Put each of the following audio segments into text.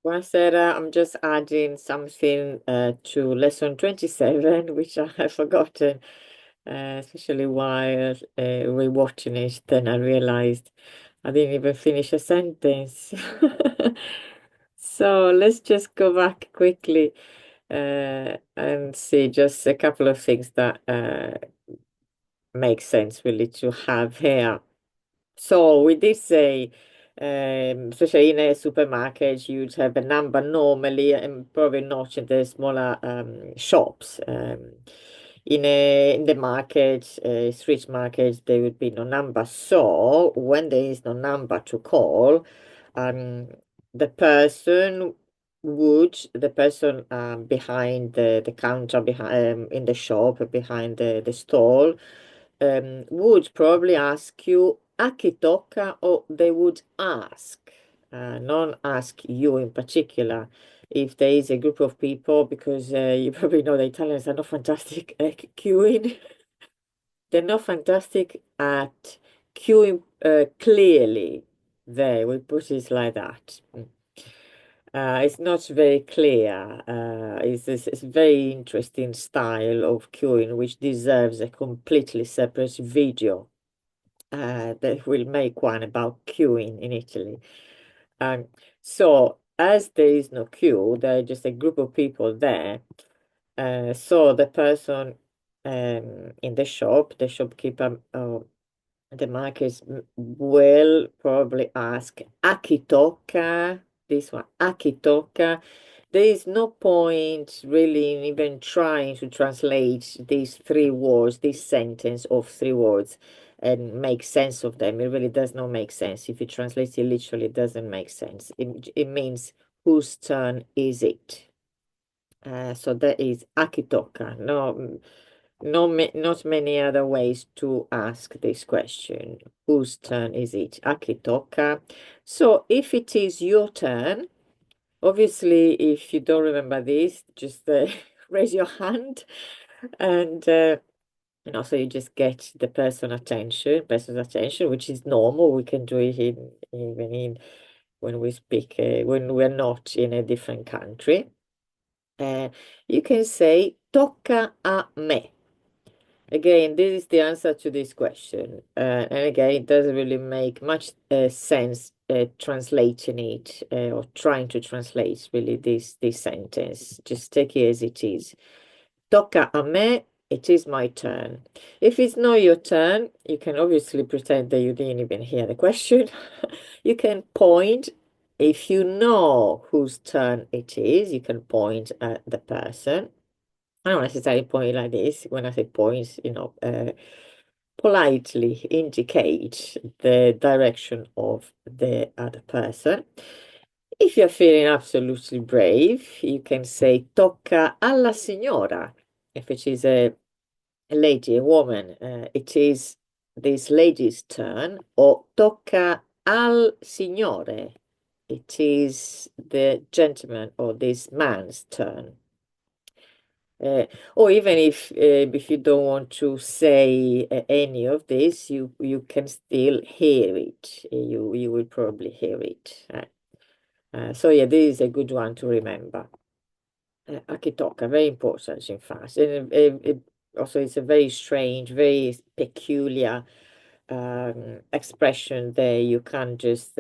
Buonasera, I'm just adding something to lesson 27, which I have forgotten, especially while rewatching it. Then I realized I didn't even finish a sentence. So let's just go back quickly and see just a couple of things that make sense really to have here. So we did say, especially in a supermarket, you'd have a number normally, and probably not in the smaller shops. In the market, street markets, there would be no number. So when there is no number to call, um, the person behind the counter behind in the shop behind the stall would probably ask you a chi tocca, or they would ask, not ask you in particular. If there is a group of people, because you probably know the Italians are not fantastic at queuing. They're not fantastic at queuing clearly. There, we put it like that. It's not very clear. It's a very interesting style of queuing, which deserves a completely separate video that will make one about queuing in Italy. Um, so as there is no queue, there are just a group of people there. So the person in the shop, the shopkeeper, the markets will probably ask Akitoka, this one, Akitoka. There is no point really in even trying to translate these three words, this sentence of three words, and make sense of them. It really does not make sense. If you translate it literally, it doesn't make sense. It means whose turn is it? So that is Akitoka. No, not many other ways to ask this question. Whose turn is it? Akitoka. So if it is your turn, obviously, if you don't remember this, just raise your hand, and also you just get the person's attention, which is normal. We can do it even in when we speak when we're not in a different country. Uh, you can say tocca a me. Again, this is the answer to this question. And again, it doesn't really make much sense translating it or trying to translate really this sentence. Just take it as it is. Tocca a me, it is my turn. If it's not your turn, you can obviously pretend that you didn't even hear the question. You can point. If you know whose turn it is, you can point at the person. I don't necessarily point like this. When I say point, politely indicate the direction of the other person. If you're feeling absolutely brave, you can say tocca alla signora. If it is a lady, a woman, it is this lady's turn, or tocca al signore. It is the gentleman or this man's turn. Or even if you don't want to say any of this, you can still hear it. You will probably hear it. So yeah, this is a good one to remember. Akitoka, very important, in fact. And also, it's a very strange, very peculiar expression there. You can't just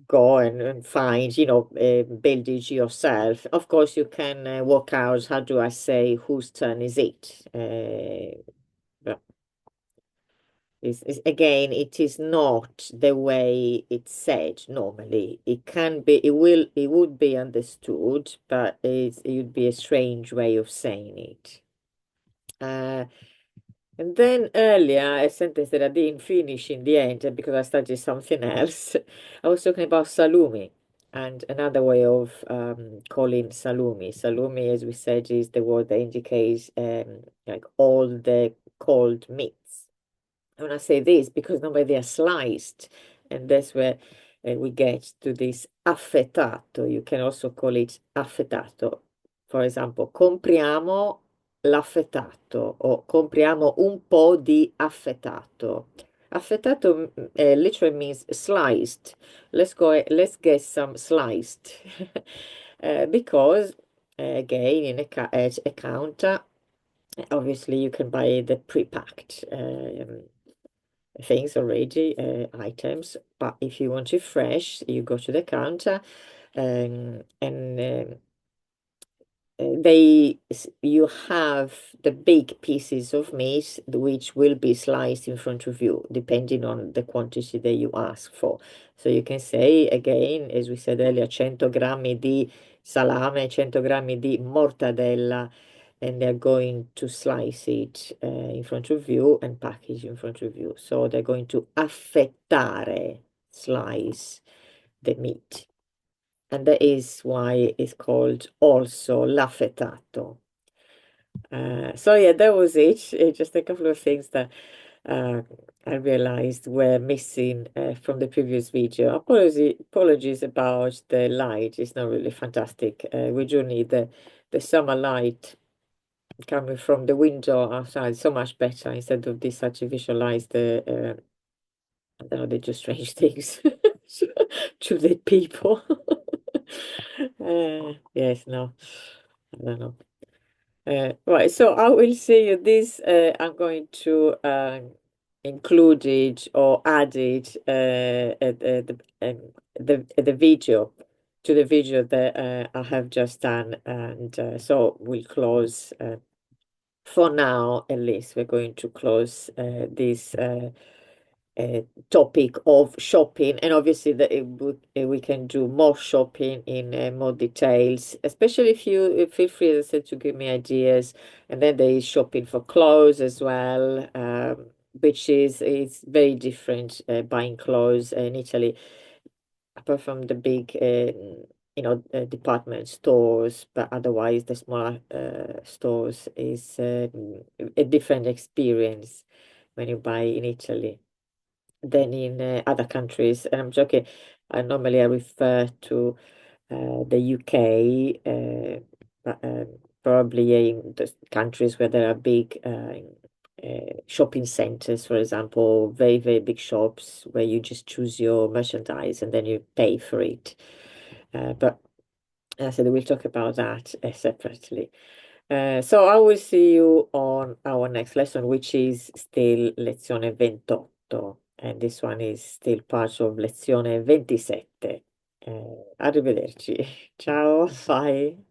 go and find, build it yourself. Of course, you can work out, how do I say, whose turn is it? But again, it is not the way it's said normally. It can be, it would be understood, but it would be a strange way of saying it. Uh, And then earlier, a sentence that I didn't finish in the end because I started something else. I was talking about salumi and another way of calling salumi. Salumi, as we said, is the word that indicates like all the cold meats. And when I say this, because normally they are sliced, and that's where we get to this affettato. You can also call it affettato. For example, compriamo l'affettato o compriamo un po' di affettato. Affettato literally means sliced. Let's get some sliced. Because again, in a counter, obviously you can buy the pre-packed things already, items. But if you want it fresh, you go to the counter, and you have the big pieces of meat which will be sliced in front of you depending on the quantity that you ask for. So you can say again, as we said earlier, 100 grammi di salame, 100 grammi di mortadella, and they're going to slice it in front of you and package in front of you. So they're going to affettare, slice the meat. And that is why it's called also l'affettato. So yeah, that was it. Just a couple of things that uh, I realized were missing from the previous video. Apologies about the light. It's not really fantastic. We do need the summer light coming from the window outside. So much better instead of this artificial light. I don't know, they do strange things to the people. Yes, no, I don't know. Right, so I will see you this. I'm going to include it or add it the video to the video that I have just done, and so we'll close for now. At least we're going to close this topic of shopping, and obviously that we can do more shopping in more details, especially if you feel free, as I said, to give me ideas. And then there is shopping for clothes as well, which is it's very different, buying clothes in Italy, apart from the big department stores, but otherwise the smaller stores is a different experience when you buy in Italy than in other countries. And I'm joking. I refer to the UK, but probably in the countries where there are big shopping centers, for example, very, very big shops where you just choose your merchandise and then you pay for it. But as I said, we'll talk about that separately. So I will see you on our next lesson, which is still lezione 28. And this one is still part of lezione 27. Arrivederci. Ciao, bye.